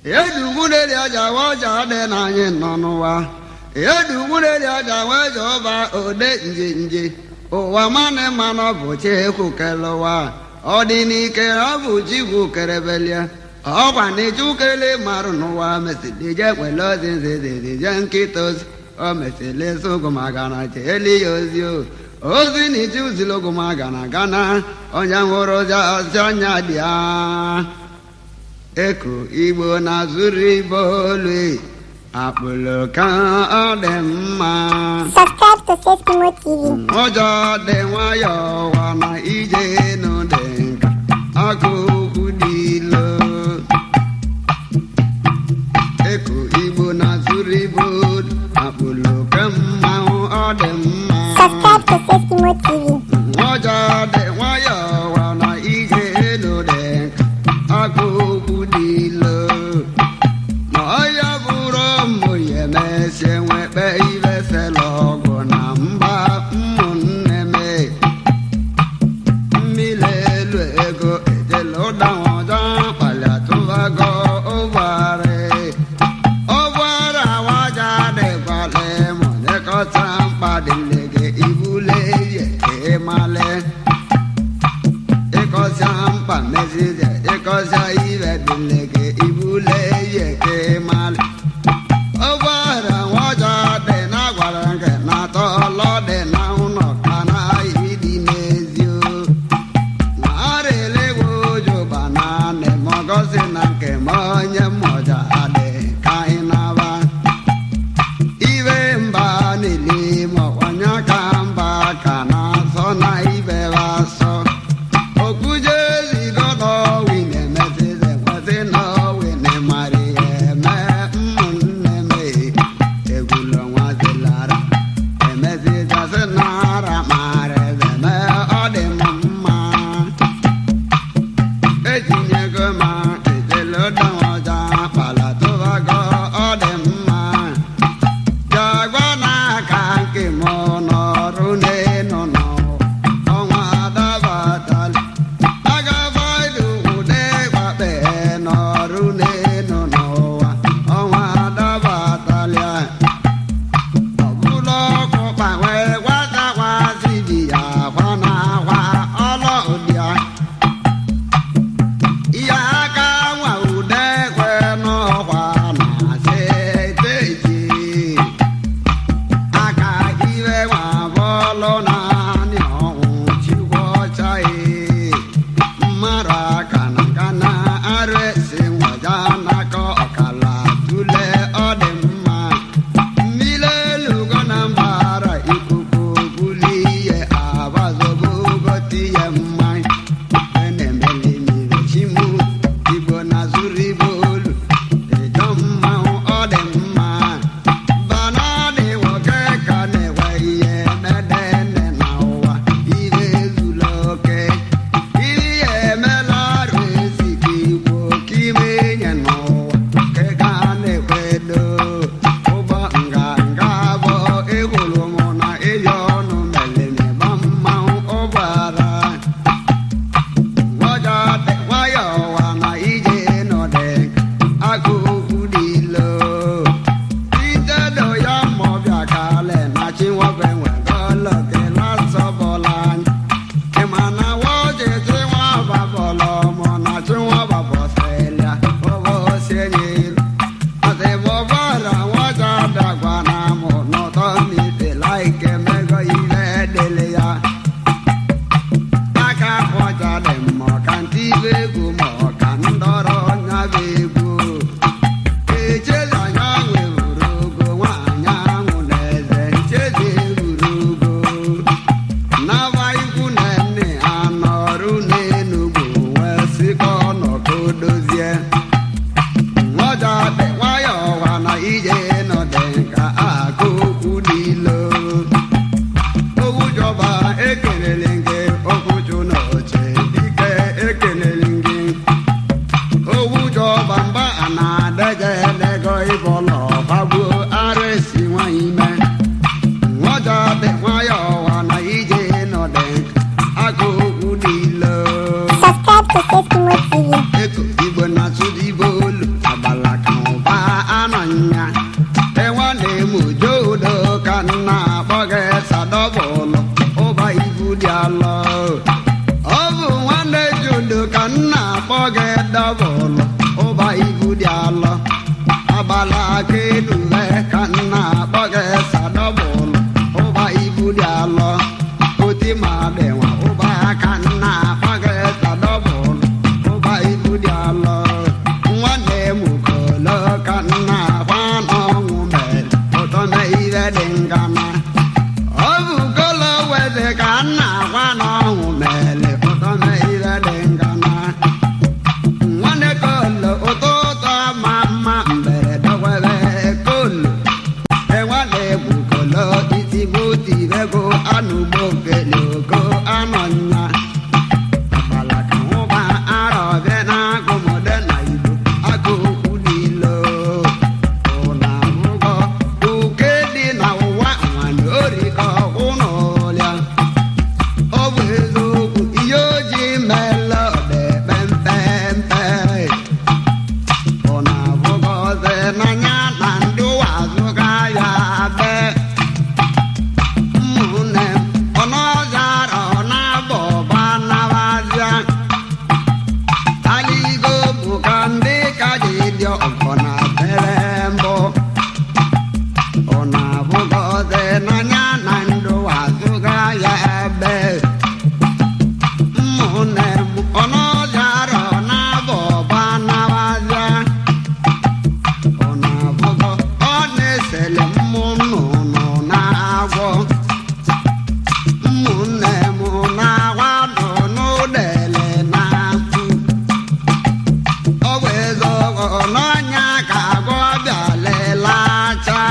Edugwuneli aja waja dị n'anyị nọ n'ụwa. Edugwuneli aja waja ọba ode njenje. Ụwa mane manọ bụ Chukwu kere ụwa. Ọ dị n'ike ọ bụ Chukwu kerebelia. Ọkwa n'ịchụ kele marụ n'ụwa mesịrị je kwele ozi nzizije nkịta ozi. O mesịrị sogo maka na cheli ya ozi o. Ozi n'ịchụ zilogo maka na gana. Onye nwụrụ ozi asị anya dị ya. Eko Igbo na-azụrụ Igbo olu akpụlụ ka ọ dị mma. Subscribe to Sesimo TV. Ụjọ dị nwayọọ wa na ije n'ụdị nka akụ okwu dị ilo. Eko Igbo na-azụrụ Igbo olu akpụlụ ka mma ọ dị mma. Subscribe to Sesimo TV. Ụjọ dị nwayọọ wa na ije n'ụdị nka akụ okwu dị ilo. Ma ọya bụrụ mmụ ya mesie nwekpe ibe sela ọgụ na mba ụmụnne m. Mmiri elu ego ejela ụda ọjọ kpali atụbago ụgbọarị. Ụgbọarị awaja dịkwale mụ nekọta mkpa dịlege ibule ye ịmale. Ịkọsịa mkpa mezize ịkọsịa ibe dịlege ibule ye ịmale. Ụgbọala nwaja dị na gwara nke na tọlọ dị na ụlọ ka na ịdị n'ezi o. Narịlewo jụba na anị mọgọzi na nke ma onye mmọja adị ka ị naba. Ibe mba niile mọkwanya ka mba ka na-asọ na ibe asọ. Okuje zigodo wine mezize kwesị na wine mari eme ụmụnne m. Egwulo nwazilara emeziza sị nara mara eme ọ dị m mma. Etinyego ma ejele ụda ọja kpala tụbago ọ dị mma. Jagwa n'aka nke m n'ọrụ n'enu nọ ọnwa dabatali. Agabaidu ude gbakpe n'ọrụ n'enu n'ụwa ọnwa dabatali. Ọbụla ọkụ gbanwe gwatakwasị di ya akwa na akwa ọlọụdị ya. Ihe aka nwa ude kwe n'ọkwa na-asị eteji. Aka iwe nwa bọọlụ naanị ọnwụ Chukwu ọcha mmadụ aka na nka na arụ esi nwaja n'aka ọkala tule ọ dị mma. Mmiri elugo na mbara ikuku buli ihe abazobogo tiye mmanya. Enemeli mmiri chimu Igbo na-azụrụ Igbo olu ịjọ mmanwụ ọ dị mma. Bana dị nwoke ka na-enwe ihe medene na ụwa ihe ezula oke. Ihe emela arụ ezigbo Igbo ka ime nye n'ụwa nke ga na-ekwedo. Ụgbọ nganga bụ egwuru mụ na eyi ọnụ meleme gba mmanwụ ụgbọala. Nwaja dị nwayọọ wa na ije n'ụdị agụ okwu dị ilo. Itedo ya ma ọbịa kale na chinwobe nwegolo kela nsọbọla anyị. Ịma na wọjiji nwaba bọlọ mụ na chinwoba bọsịlịa ụbọchị enyi ilu. Asị bọbọla nwaja dagwa na mụ n'ụtọ mmiri laike mego ibe dịlị ya. Aka ọja dị mma ọka ntị ibe egwu ma ọka ndọrọ nyaba egwu. Echezi anya nwewuru ogo nwaanyị ahụ na eze nchezi ewuru ogo. Naba ikwu na nne anọrụ n'Enugwu wee sị ka ọ nọ ka o dozie. Nwaja dị nwayọọ wa na ije nọdị nka akụ okwu dị ilo. Owu jọba ekelele gị okwuchu n'oche dike ekelele gị. Owu jọba mba na-adịje ego ịbọlọ bagbuo arụ esi nwanyị ime. Nwaja dị nwayọọ wa na ije nọdị nka akụ okwu dị ilo. Subscribe to Sesimo TV. Eko Igbo na-azụrụ akpọghị dọbụlụ ụba ibu dị alọ agbala aka elu ka nna akpọghị sadọbụlụ ụba ibu dị alọ oti ma dịnwa ụba ka nna akpọghị sadọbụlụ ụba ibu dị alọ nwanne m kolo ka nna akwa n'ọnwụ mere ụtọ na ihe dị ngana ọ bụ kolo weze ka nna akwa n'ọnwụ mere ụtọ na ihe dị ngana nwanne kolo ụtụtụ ma mma mberede were kolo enwanne m kolo itigbo tibego anụgbo kele oko anọ nya agbala ka nwụba arọbịa na agụmọde na igbo agụ okwu niile ụna abụgọ oke dị na ụwa nwanne orikọ ụnọ ọlịa ọ bụ eziokwu ihe ojii mele ọdebe mpempe ụna abụgọzi n'anya na ndị ụwa azụga ya be ụmụnne m ọnọzara ọ na-abọ ọba nabazia aligo bụ ka ndị ka ji dị ọgọ na bere mbụ ọ na-abụgọzi n'anya na ndị ụwa azụga ya ebe ụmụnne m ọnọzara ọ na-abọ ọba nabazia ọ na-abụgọ ọ na-esele mmụnụ nọ na-agwọ ụmụnne m na-agwa nọ n'ụdele na-akụ ọ bụ eziokwu n'ọnya ka agwọ bịa lelacha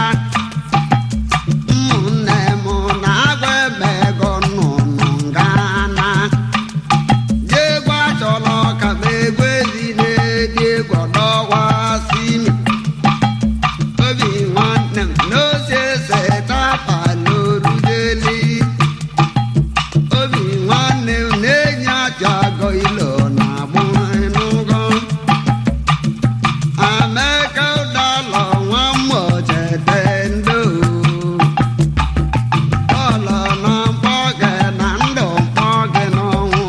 ụmụnne m na-agwa emego nnụnụ ngana jegwa chọrọ ka m egwu ezi na-edi egwu ọdọwasị obi nwanne m n'osi ese tapa n'orudeli obi nwanne m na-enye aja agọ ilo na agbụ n'ụgọ ameka ụdalọ nwa mmụchete ndo ọlọ na mkpọ gị na ndụ mkpọ gị n'ọnwụ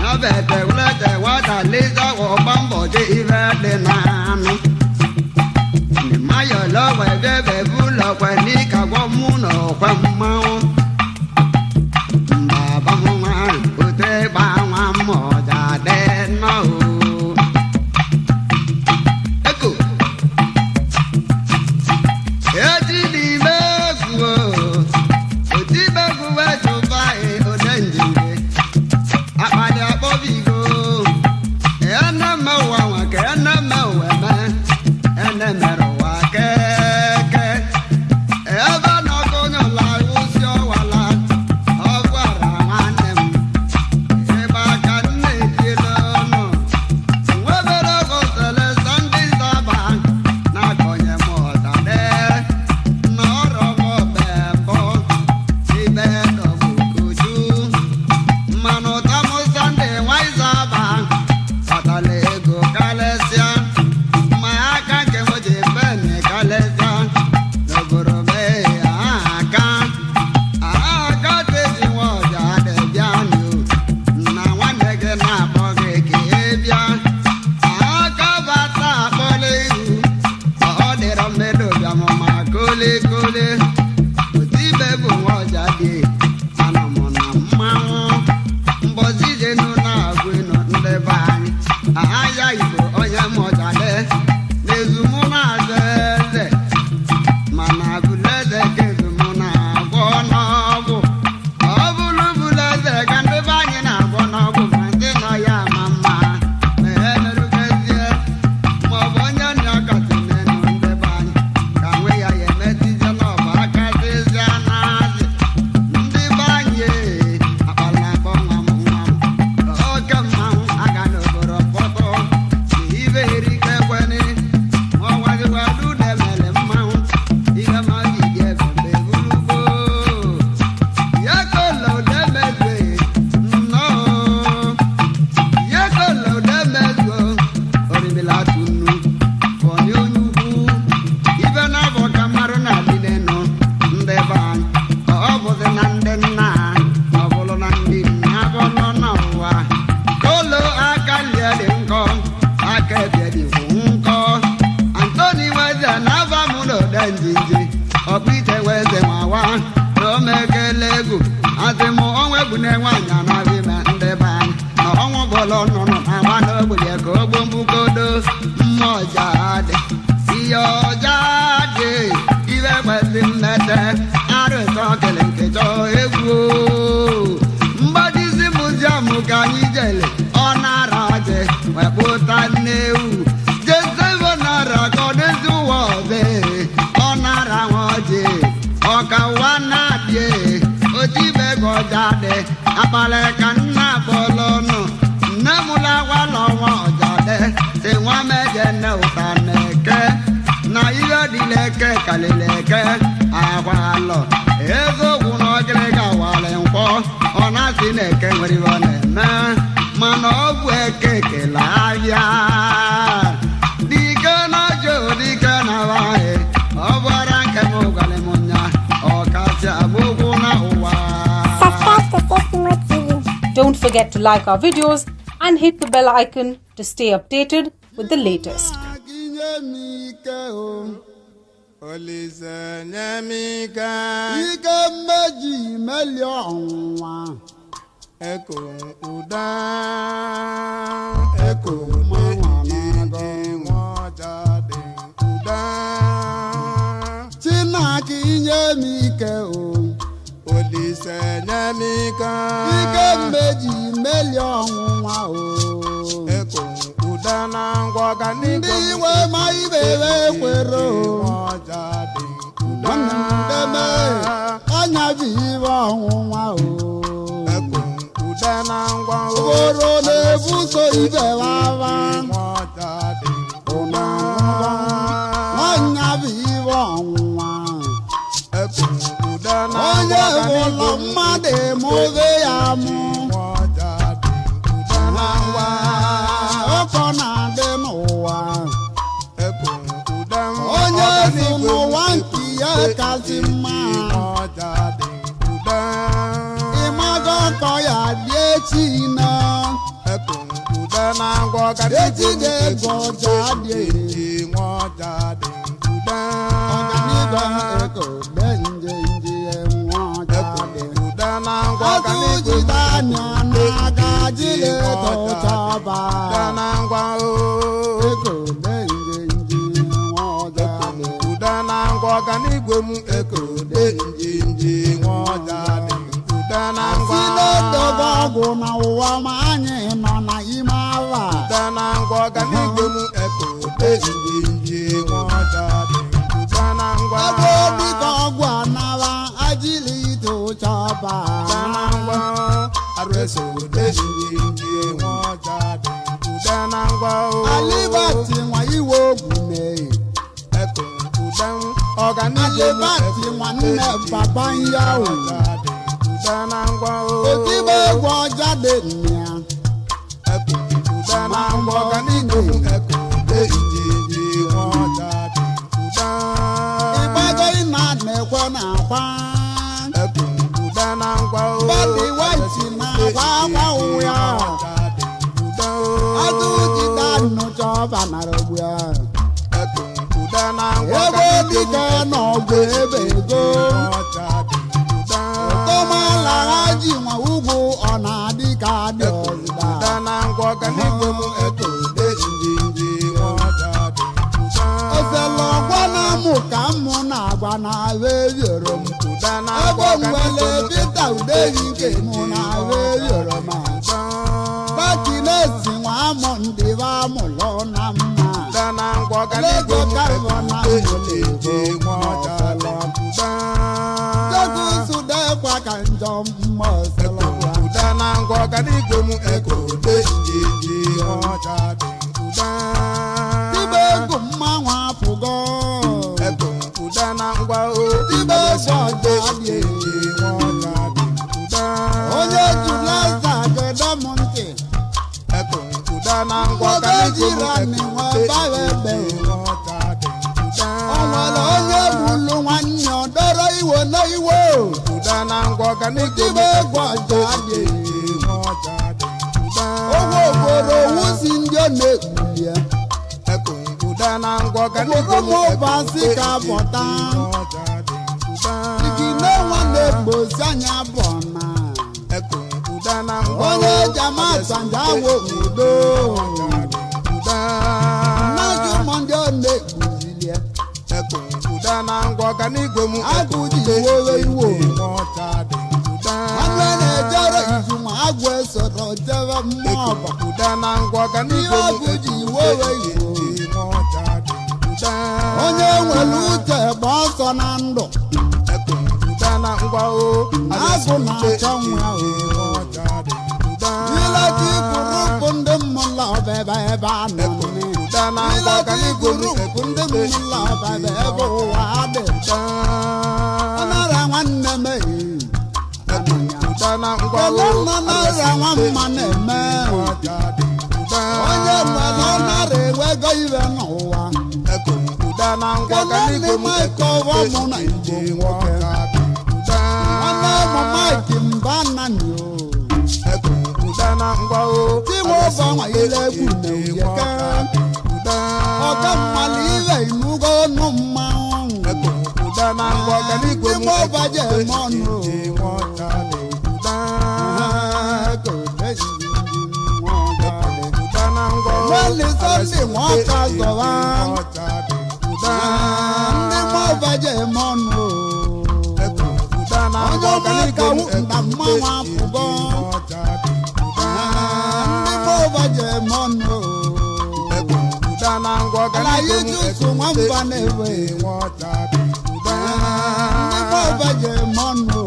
nabete wulete wata lisa wọba mbọchị ife dị n'anụ mayo lọkwe bebe bulọkwe n'ịkagwọ mụ na ọkwe mmanwụ mbaba m nwa ote gba nwa mmụja dị nnọọ eko eti n'ime egwu otibegwu wechụba ode njinde akpali akpọbigo ene mmewa nwa ka ene mmewa Botaneu, Jesavonara, Goddess Wabe, Onara Waje, Okawana de, Otibe Godade, Apalekana Bolono, Namula Walo Wajade, Sewame no Taneke, Naira Dileke, Kalileke, Awalo, Ezo Unogrega Walenko, Onasineke, Rivane, Manogweke, Laia, Dikana Jo, Dikana Vae, Obaranka Mogalemonia, Okasia Buguna. Subscribe to Sesimo TV. Don't forget to like our videos and hit the bell icon to stay updated with the latest. nando Ekudana ngwao Agụ na-acha nwa Ila ji gurupu ndị mmụla ọbebe ebe a nọ Ila ji gurupu ndị mmụla ọbebe ebe ụwa dị Ọnara nwanne m Kele nọ n'ara nwamma na-eme Onye nwere ọnara enwego iwe n'ụwa Kele ndị maịka ọwa mụ na Igbo nwoke Nwanne m maịkị mba nani o Tiwo banwa ile egwu na-eyeke Ọga mmali iwe inugo n'ụmma Tiwo baje mọnụ Weli sọndi nwọka zọwa Ndị mọ baje mọnụ Onye ọmaka wu nda mmanwụ apụgo Ndị mọ baje mọnụ Ala yi jusu nwamba na-ewe Ndị mọ baje mọnụ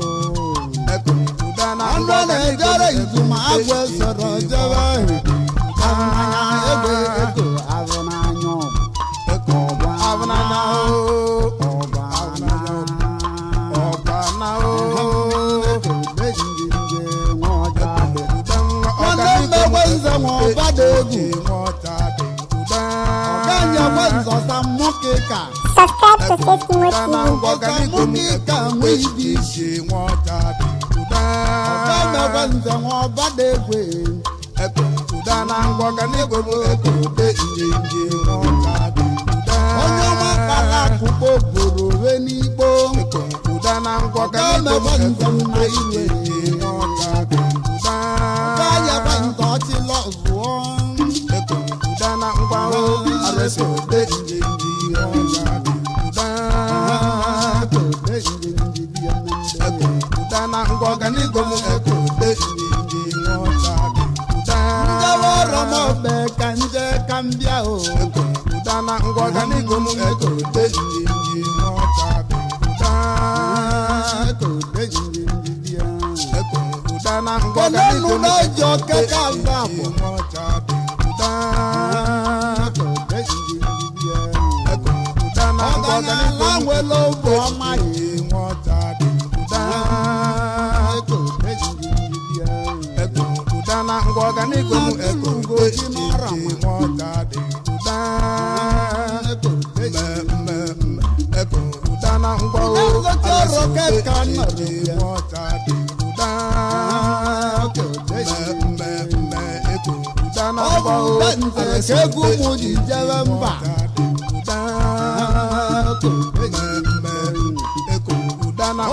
Ọnụ na-ejere izuma agwọ sọrọ jebe Abụnanya egbe ego abụnanya Abụnanya Nwanne mgbe nze nwa ọbada egwu Ọganye nwenzo sa mmụkịka Subscribe to Sesimo TV. Ọga mmụkịka nwe ibi Ọgame nwenze nwa ọbada egwu Onye nwakala akụkọ boro we n'ikpo Ọgame nwenze nna iwe Ọganye nwenze ọchịlọ zụọ Njewe ọrụ m obe ka nje ka m bịa o Kolenu na-eji okeke aza bụ Ọganyala nwere obi ọma Ugochi n'ọra Nlekọta roket ka nọrọ ya Ọ bụ mgbe nze ka egwu mụ ji jebe mba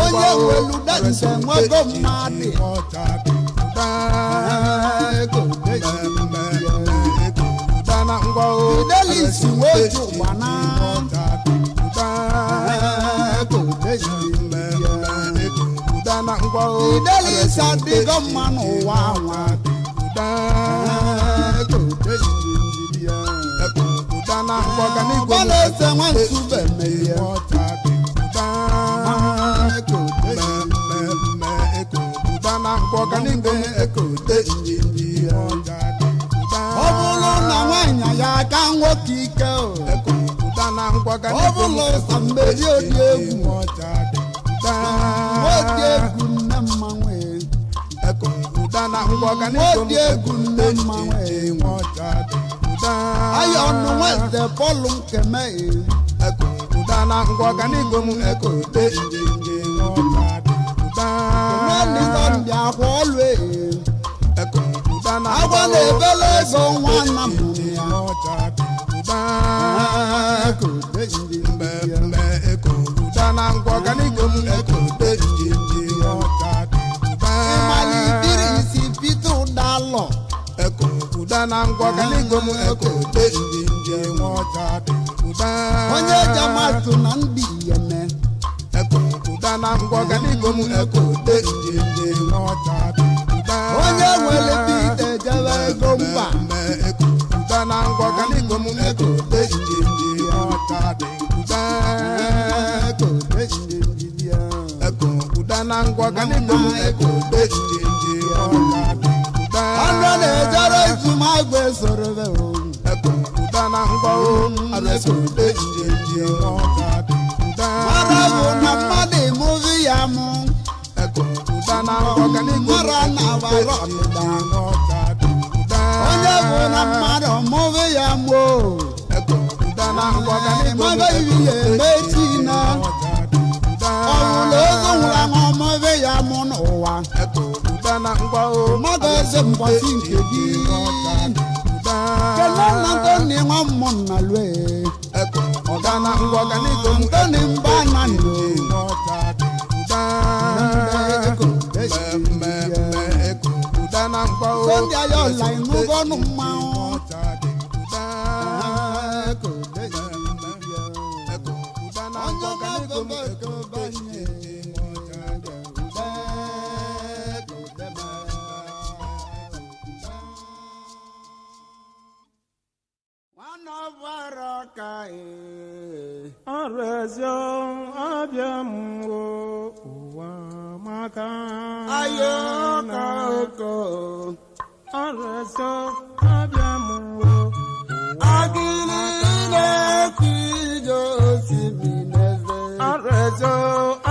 Onye welude nze nwego mmadụ Fidelis nweju gbana Fidelis adịgo mma n'ụwa anwa Ọ na-ese nwa nsube mmehie Ọ bụrụ na nwanyị ya aka nwoke ike Ọ bụrụ ụsa mmeri odi egwu Odi egwu nne mmanwe Odi egwu nne mmanwe Ayo ọnụ nweze pọlụ nkeme Kemeni sọndị akwa ọlụ Agwa na-ebele ego nwanna mụrụ ya Ịmali dịrị isi pite ụdalọ Onye jamatu na ndị yeme Onye nwere bite jebe ego mba ngwa ka n'iko ekude njenje ọka dị kuda ọnụ na-ejere ezumagwe soro be o ekuda na ngwa o ekude njenje ọka dị kuda mara bụ na mmadụ emuvi ya mụ ekuda na ngwa ka n'iko mara na wara ọdịda ọka dị kuda onye bụ na mmadụ emuvi ya mụ ekuda na ngwa ka n'iko mmadụ ihe mechi na ọwụla ozo nwụra ma ọmọve ya mụ n'ụwa mmadụ eze mgbasi nke gị kele na ntoni nwa mmụ nna lue ntoni mba na nyo ndị aya ọla ịnụgo ọnụ mmanwụ Arezio abbiamo uwa maka ayo kako Arezio abbiamo agili le kijo simineze Arezio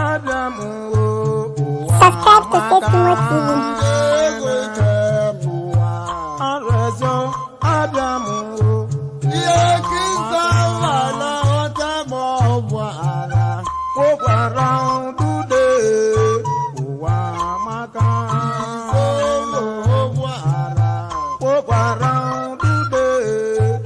abbiamo Subscribe to Sesimo TV. Arezio abbiamo walk around today. Walk around today.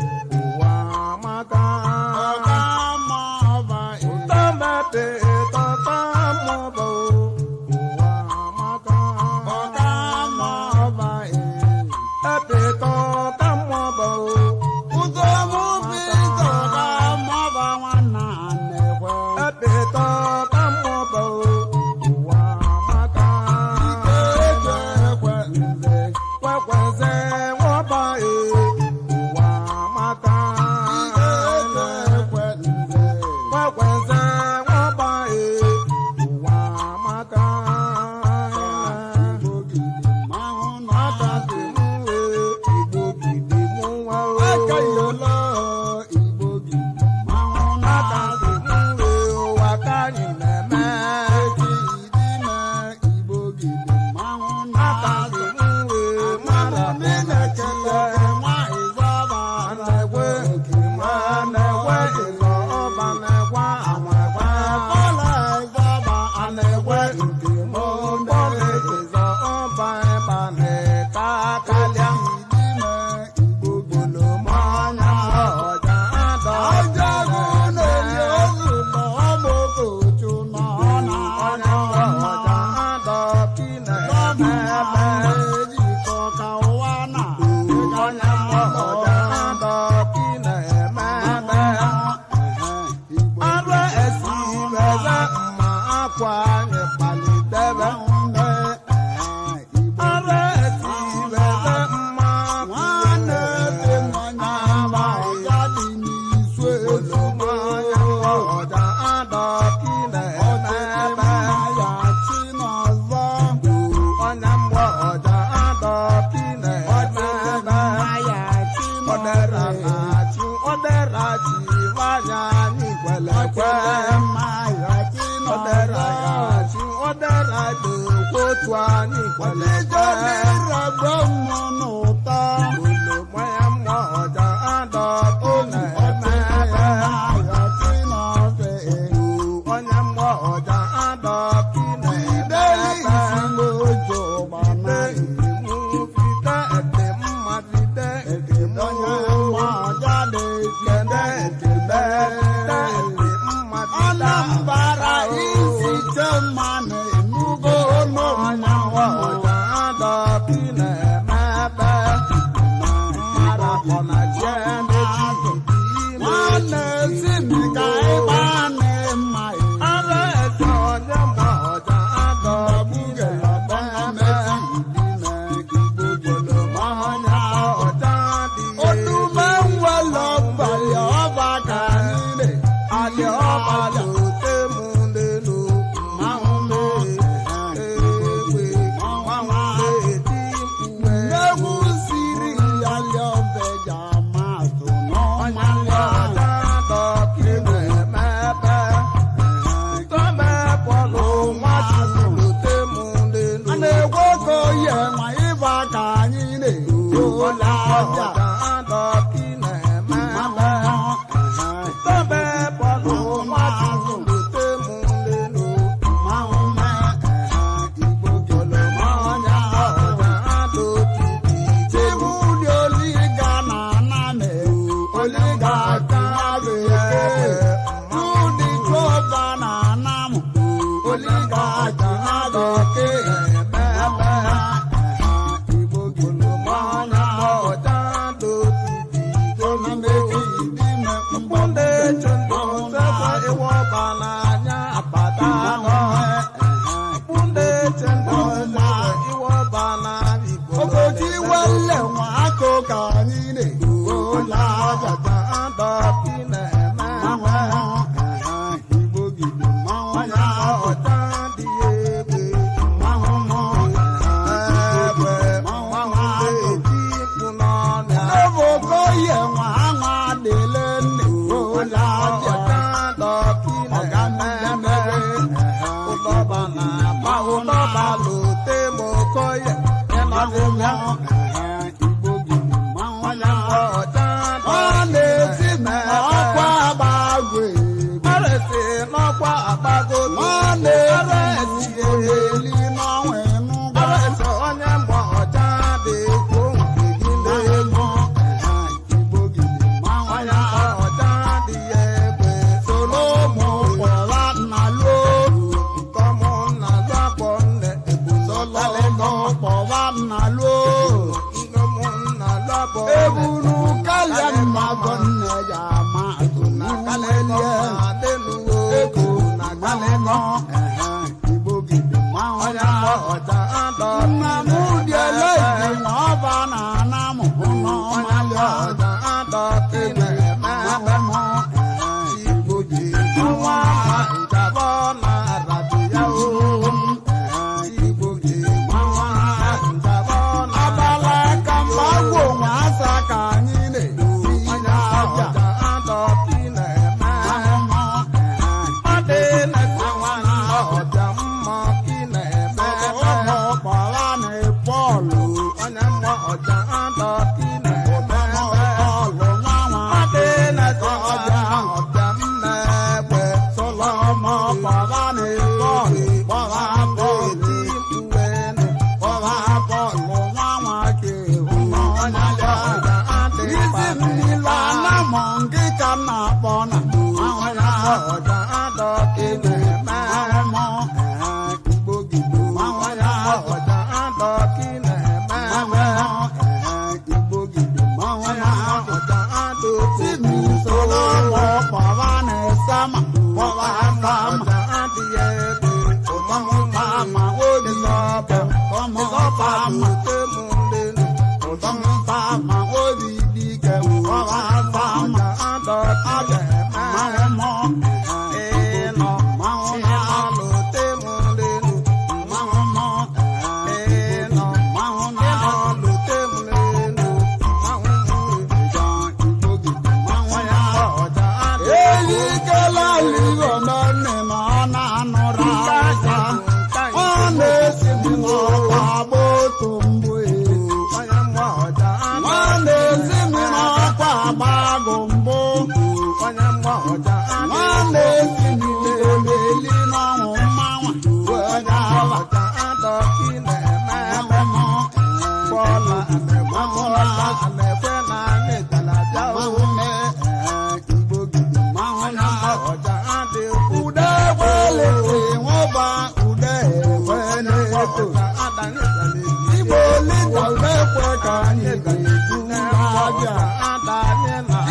Bye.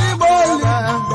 Igbo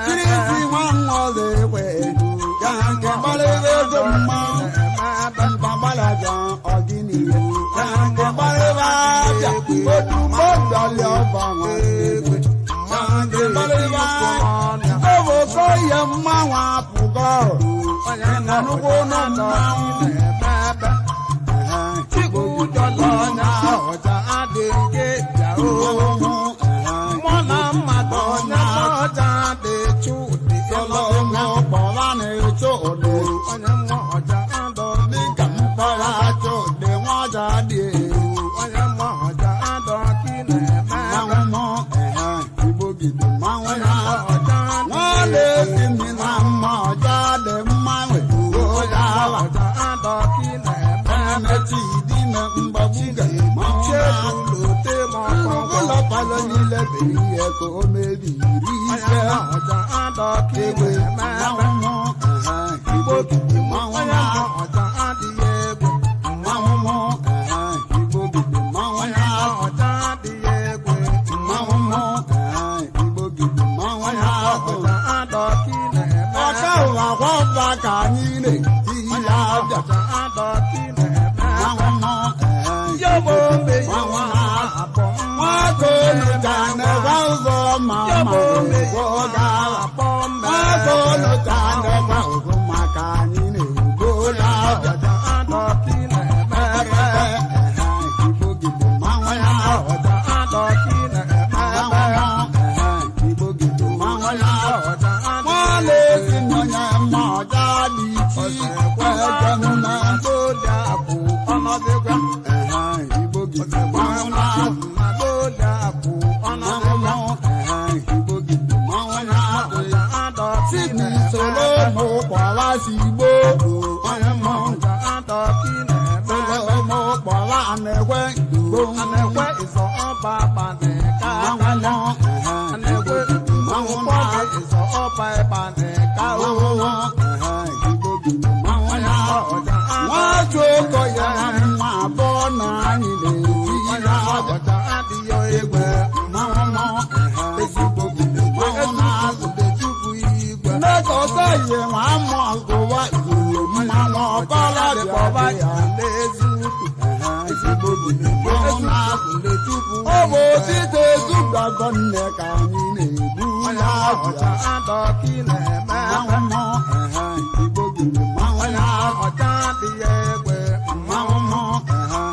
kirisi nwa ọzọ ekwe ka nke gbalịrị ego mma mgbalaja ọgịnị ka nke gbalịrị abịa otu mgbọdọlị ọba nwa ekwe ka nke gbalịrị abịa obodo ihe mmanwụ apụgo na nnukwu ụlọ mmanwụ ọjà adịghị jao mụ na mmadụ onye ọjà dị chụdị ọlọmọkpọla na-echo ụdị onye mmụọ ọjà adọ dịka mkpọrọ achọ ụdị nwaja dị onye mmụọ ọjà adọ kị na-eme mmanwụ igbo gidi mmanwụ ya ọjà nwa na-esi mmiri na mma ọja dị mmanwụ oja ala ọjà adọ kị na-eme emechi dị ime mgbagbu ga-mmanwụ chefulote ma ọkpọgọ ụlọ palọ niile bụ ihe ka o mebiri ike ọjà adọ kị egbe na-eme mmanwụ igbo gidi mmanwụ onye ya mmụọ ọjà adịghị egwu mmanwụ igbo gidi mmanwụ ya ọjà adịghị egwu mmanwụ igbo gidi mmanwụ ya ọjà adọ kị na-eme ọka ụwa gwọba ka anyị na-eti ya abịa ọjà adọ kị na-eme mmanwụ yọbọ mbe yọwa abọ nwaka olu ka na-egwe ụzọ ma ma ụgwọ gara abọ mbe nwaka olu ka na-egwe ụzọ maka anyị na-egbo na-abịa ọjà adọ kị na-eme igbo gidi mmanwụ ya ọjà adọ kị na-eme igbo gidi mmanwụ ya ọjà adọ nwanne ezi onye mma ọja dị iche ikwe ejenụ na Agodi abụ ọnọdụgwa igbo gidi mmanwụ na Agodi abụ ọnọdụgwa igbo gidi mmanwụ na ọjà adọ kị Sydney soro ụmụkpọla si igbo onye mmanwụ ọjà adọ kị na-eme soro ụmụkpọla na-ekwe igbo na-ekwe ịzọ ọba abalị ka mmanwụ na-ekwe mmanwụ na ụkwụ ịzọ ọba abalị ka o igbo gidi mmanwụ na ọjà nwatu ụkọ ya mma abụọ na anyị na-eti ya ọjà adịghị egwe mmanwụ ezigbo gidi mmanwụ na tupu igwe mmekọta ihe nwa amụ agụwa igoro mmanwụ ọbala ọba dịkọba ya n'ezi utu ezigbo gidi mmanwụ na tupu ọ bụ otite ezugbago nne ka anyị na-ebu ya ọjà abịa adọ kị na-eme mmanwụ igbo gidi mmanwụ na ọjà adịghị egwe mmanwụ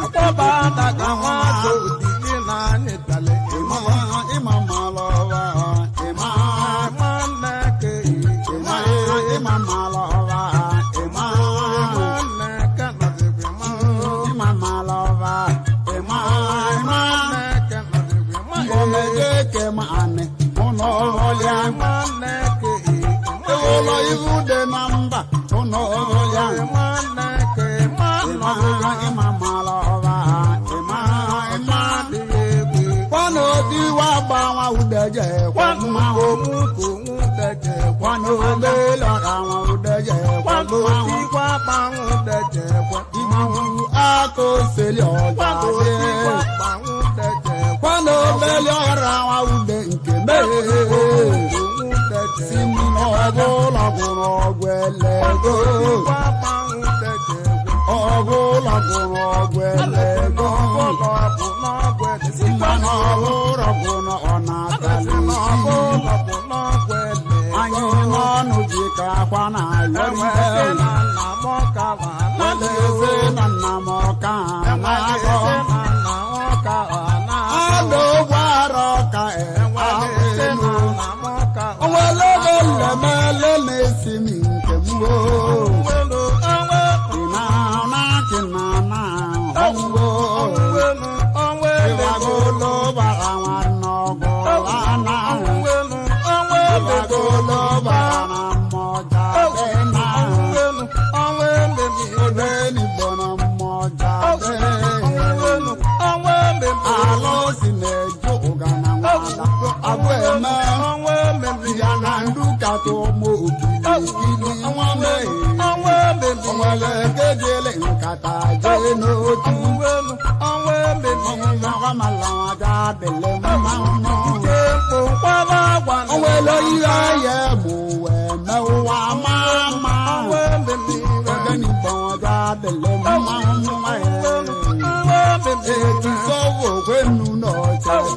ọkpọba adaga nwa odi na anyị dale ịma mala ọwa ịma nwanne ke ịma mala ọwa ịma nwanne ke nọdịgwe ma ịma mala ọwa ịma nwanne ke nọdịgwe ma omeje ke ma anị ụlọ ọlịa nwanne ke ụlọ ihu dị na mba ụlọ ọlịa nwanne ke ịma ịma mala ọwa ịma adịghị egwe kwana obi wa gbanwa udeje kwa mmanwụ komu deje kwana obe lọra nwa udeje kwa mmanwụ kwadotikwa gbanwụ deje mmanwụ aka oseli ọja dị gbanwụ deje kwana obeli ọra nwa ude nke mere komu deje si m n'ọbụ ụlọ gwụrụ ọgwụ elego gbanwụ deje ọgwụ ụlọ gwụrụ ọgwụ elego ọbụlọ bụ n'ọgwụ edesi mmanụ ọgwụ ụlọ gwụrụ ọ na-atalị ọbụlọ bụ n'ọgwụ ele anyị n'ọnụ ji ka akwa na-ayọrị enwere na nna m ọka ma eze na nna m ọka na-agọ na nna ọka na ọdụ ụgbọ ara ọka enwere na nna m ọka onwere ego nlemele na-esi m nke m gboo nwelu onwe kịnana kịnana ọgwụgwọ onwelu onwelu ịwagolo bara nwanne ọgụ lana onwelu onwelu ịwagolo bara na mmọja dị na onwelu onwelu ode n'igbo na mmọja dị onwelu onwelu alụ si na-eju ụga na nwada abụ eme ya na ndụ kata ụmụ okirikiri nwa mmehie onwere kejele nkata jee n'otu ọnwụmalawaja adịle mmanwụ onwere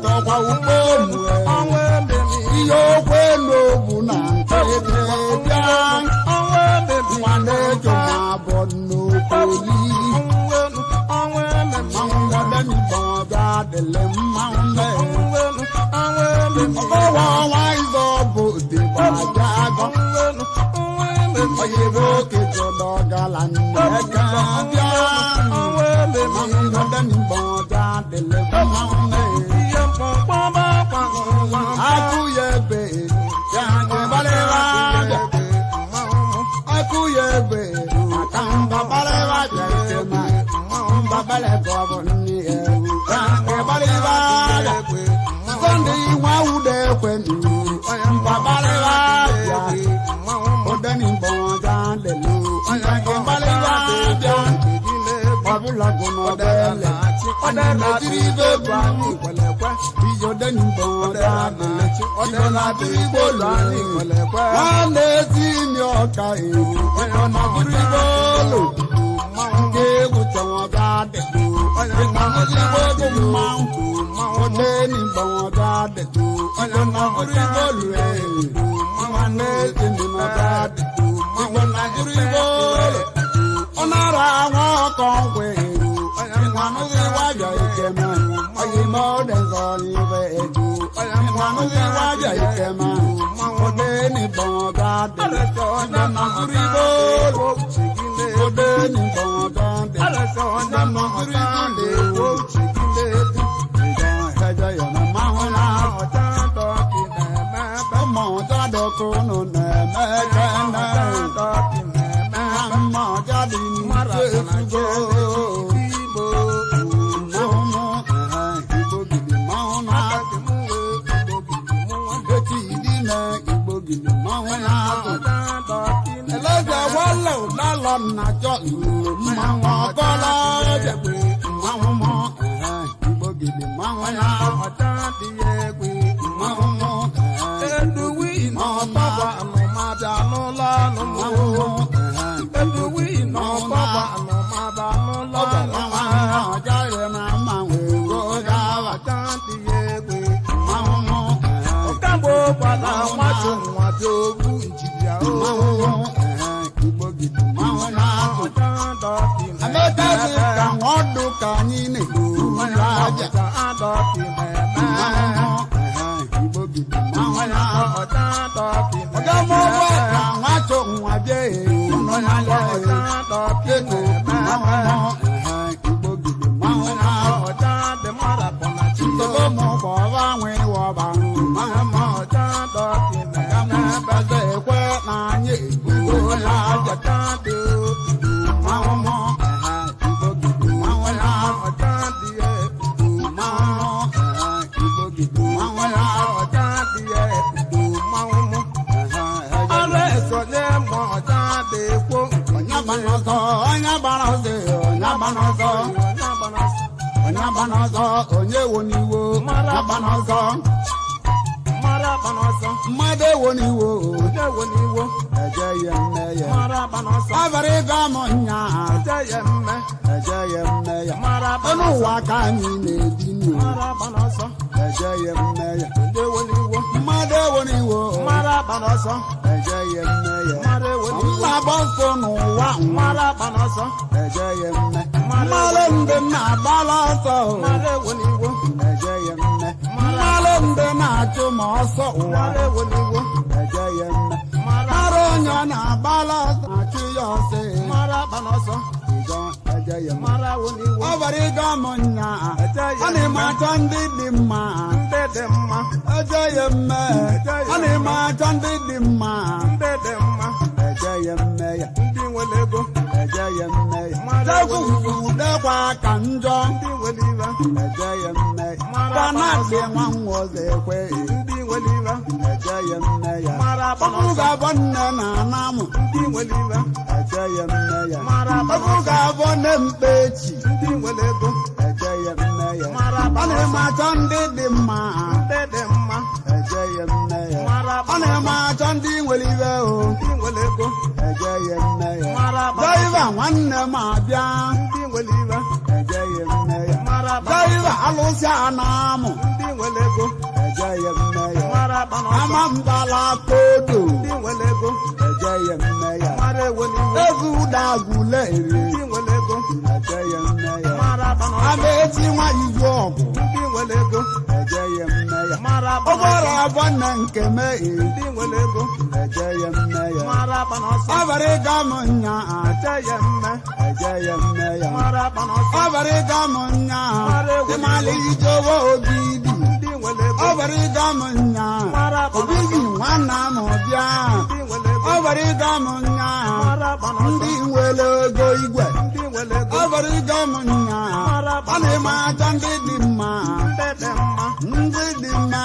tọkwa ugbo mue ihe okwe n'ogbu na nkete bịa nwanne jụma bụ n'okoli mmanwụ ndọdenibọ bịa dịle mmanwụ ọkọwa ọnwa ịzọ bụ dịba bịa agọ oyibo kejọdọ gala nneka bịa mmanwụ ndọdenibọ bịa dịle mmanwụ akụyebe ya nyebalịba bịa akụyebe aka mbabalịba bịa itema mbabalịba bụ nne ya ya nyebalịba bịa sọnde nwa wude kwenu mbabalịba bịa odeni mbọnga lelu nyebalịba bịa ọbụlọgụ n'ọdele ọdịnajiri bebu anyị ijodeni mbọnga lelu ọdịnajiri bolu anyị nwanne ezi imi ọka ewu ọdịnajiri bolu nke egwu tọwọga dịlu ọdịnajiri bolu mmanwụ odeni mbọnga dịlu ọdịnajiri bolu ewu nwanne ezi imi ọka dịlu ọdịnajiri bolu ọnara àwọn ọkọ̀ wẹ̀ èrò ìwànúwí wájà ìkẹmà ọyìnbó dẹ̀sọ̀ níbẹ̀ èdò ìwànúwí wájà ìkẹmà òde nìbọn bá dẹ̀ ọ̀dọ̀nà kúrí bóòlù òde nìbọn bá dẹ̀ ọ̀dọ̀nà kúrí bóòlù ìjọ ẹjọ yọ̀nà máhùn náà ọmọ ọ̀tọ́dọ̀kọ̀ nù nẹ̀mẹ́kẹ́ náà. Jadi marago ibo mama ibo gidi mauna eti dina ibo gidi mauna elaja wala lala na jo mama kola jegbe mama ibo gidi mauna ọtadi egbe mama eduwi no baba no mada no la no eduwi no baba no mada no la no jare na manwe go dawa tanti egbe mama okambo pada nwacho nwacho ogu njibia o igbo gidi mama na ọtando ti ameta ka nwodu ka anyị na-egbu aja adọti mama igbo gidi mama na ọtando ti ọgamọ ka nwacho nwaje onye woniwo marabanọzọ mmadụ ewoniwo eje ya mme ya abara ịga m nya eje ya mme ya ọnụ ụwa ka anyị na-ebi nụ eje ya mme ya mmadụ ewoniwo eje ya mme ya mma agba nsọ n'ụwa eje ya mme mmalụ ndị na-agbala ọsọ eje ya mme mmalụ ndị na-achụ ma ọsọ ụwa eje ya mme mara onye ọ na-agbala ọsọ achụ ya ọsọ eje ya mme ọ bara ịga m nya ọ na-eme achọ ndị dị mma eje ya mme ọ na-eme achọ ndị dị mma eje ya mme ya eje ya mme ya udekwa ka njọ eje ya mme ya kwanadị nwa nwoke ekwe eje ya mme ya ọbụ ga-abụ nne na anamụ eje ya mme ya ọbụ ga-abụ nne mkpechi eje ya mme ya ọ na-eme achọ ndị dị mma eje ya mme ya ọ na-eme achọ ndị nwere ibe o eje ya mme ya dọiva nwanne m abịa eje ya mme ya Gaiva Alusianamu, ndị nwere ego Ejaya Meya, mara akpa n'ọsọ Amambala Kodo, ndị nwere ego Ejaya Meya, mara ewe n'iwe Evu Daguleri, ndị nwere ego Ejaya Meya, mara akpa n'ọsọ Ameti Wayizobu, ndị nwere ego Ejaya Meya, mara akpa n'ọsọ Obara Abana Nkeme, ndị nwere ego Ejaya Meya, mara akpa n'ọsọ Abarigamunya, Ejaya mme Ejaya Meya, mara akpa n'ọsọ Abarigamunya, Timali Jowo Obidi, ndị nwere ego Abarigamunya, Obidi Wana Mobia, ndị nwere ego Abarigamunya, mara akpa n'ọsọ ndị nwere ego igwe, ndị nwere ego Abarigamunya, ọ na-eme aja ndị dị mma, ndị dị mma ndị dị mma,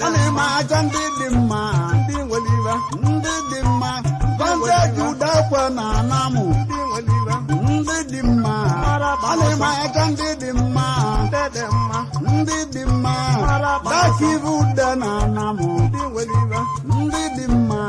ọ na-eme aja ndị dị mma, ndị nwere iwe ndị dị mma, Vantage Udekwe na Anamụ, ndị nwere iwe ndị dị mma, ọ na-eme aja ndị dị mma, ndị dị mma ndị dị mma, Dakivu Ude na Anamụ, ndị nwere iwe ndị dị mma,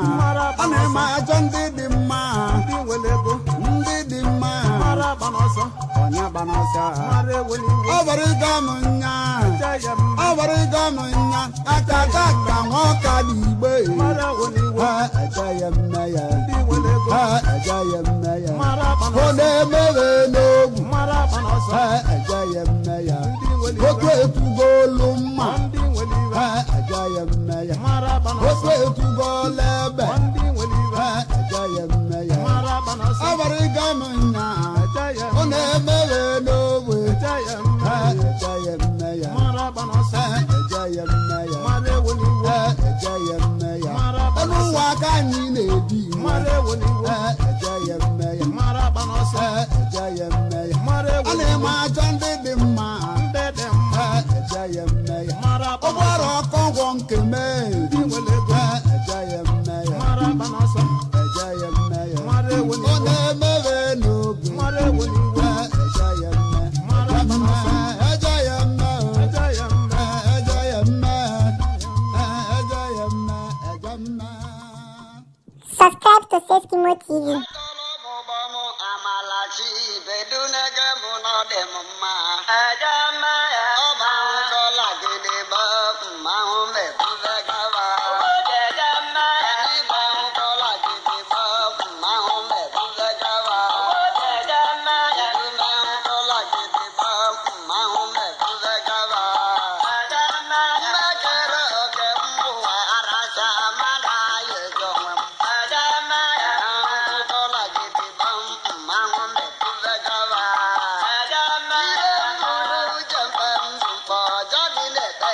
ọ na-eme aja ndị dị mma, ndị nwere ego ndị dị mma, mara akpa n'ọsọ onye gbanọsọ, mara ewe n'iwe ọ bụrụ ịga m nya, Ejaya mme ọ bụrụ ịga m nya, aka aka ka nwoke dị igbe, mara ewe n'iwe Ejaya Meya, ndị nwere ego Ejaya Meya, mara akpa ọ n'ọsọ na-emeghe n'ogwu, mara akpa n'ọsọ Ejaya Meya, ndị nwere iwe otu etugo olu mma, ndị nwere iwe Ejaya Meya, mara akpa otu n'ọsọ etugo ebe, ndị nwere iwe Ejaya Meya, mara akpa n'ọsọ ọ bụrụ ịga m nya, Ejaya ọ na-emeghe n'ogwe, Ejaya mme Ejaya Meya, mara akpa n'ọsọ Ejaya Meya, mara ewe n'iwe Ejaya Meya, mara akpa elu n'ọsọ ụwa ka anyị na-ebi, mara ewe n'iwe Ejaya Meya, mara akpa n'ọsọ Ejaya Meya, mara a ewe na-eme aja ndị dị mma, ndị dị mma Ejaya Meya, mara akpa n'ọsọ ụgbọrọ ọkọgwọ nke mee, ndị nwere ego Ejaya Meya, mara akpa n'ọsọ Ejaya Meya, mara ewe ọ n'iwe na-emeghe n'ogwe, mara ewe n'iwe Ejaya Meya, mara akpa n'ọsọ Ejaya Meya, Ejaya mme Ejaya Meya, Ejaya Meya, Ejaya Meya. Subscribe to Safety TV. Tọlọmụbọmụ amalachi bedunege mụ n'ọdị m mma. Ejeme ọba nkọla gịdị bụ mmanwụ mebuze gaba. Ejeme ịgba nkọla gịdị bụ mmanwụ mebuze gaba. Ejeme ilume nkọla gịdị bụ mmanwụ mebuze gaba. Ejeme mmekere oke mbụwa aracha amada ya ezo onwe m. Ejeme nkọla gịdị bụ mmanwụ mebuze gaba. Ejeme ihe mụrụ uche mgbe m dị mkpọ ọjọọ dị na-ete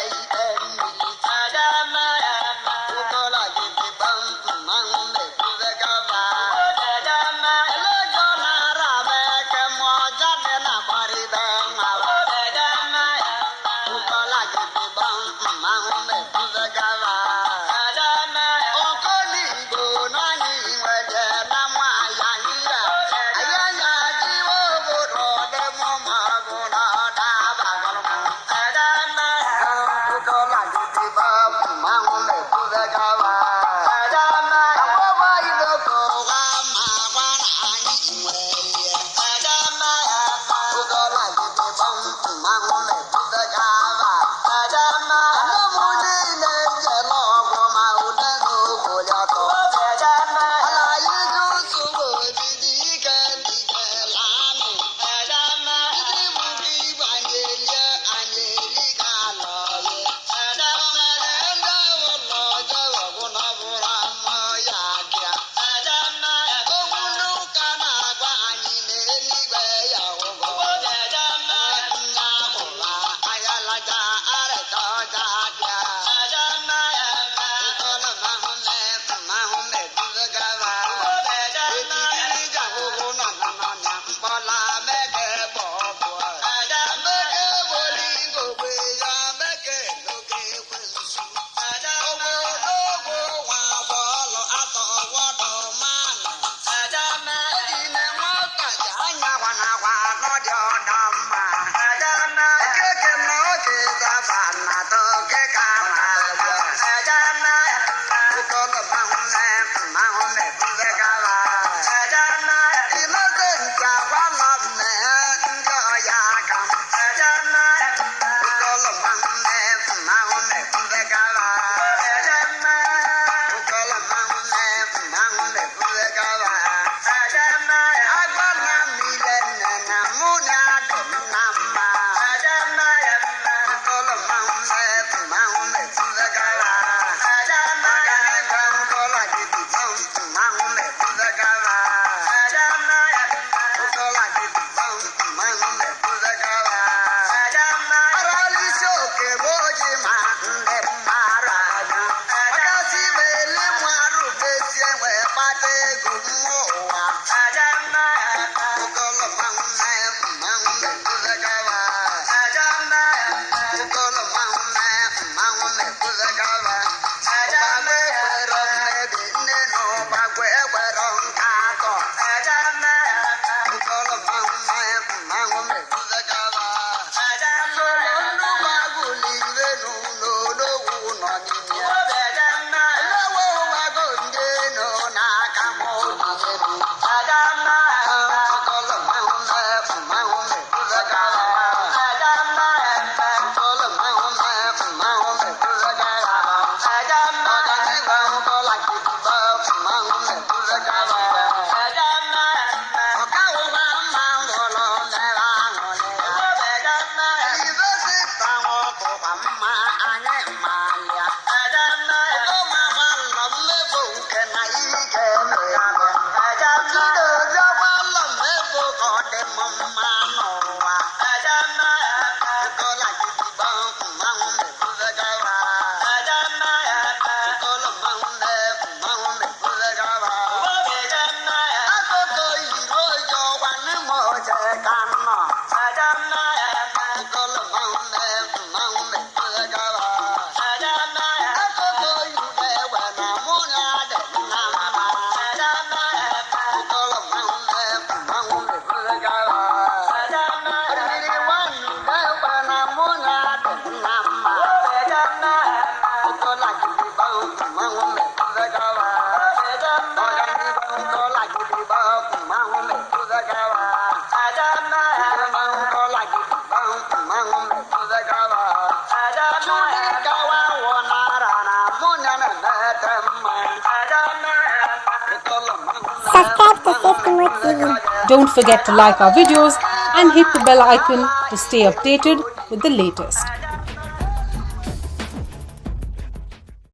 Subscribe to Seskimo TV. Don't forget to like our videos and hit the bell icon to stay updated with the latest.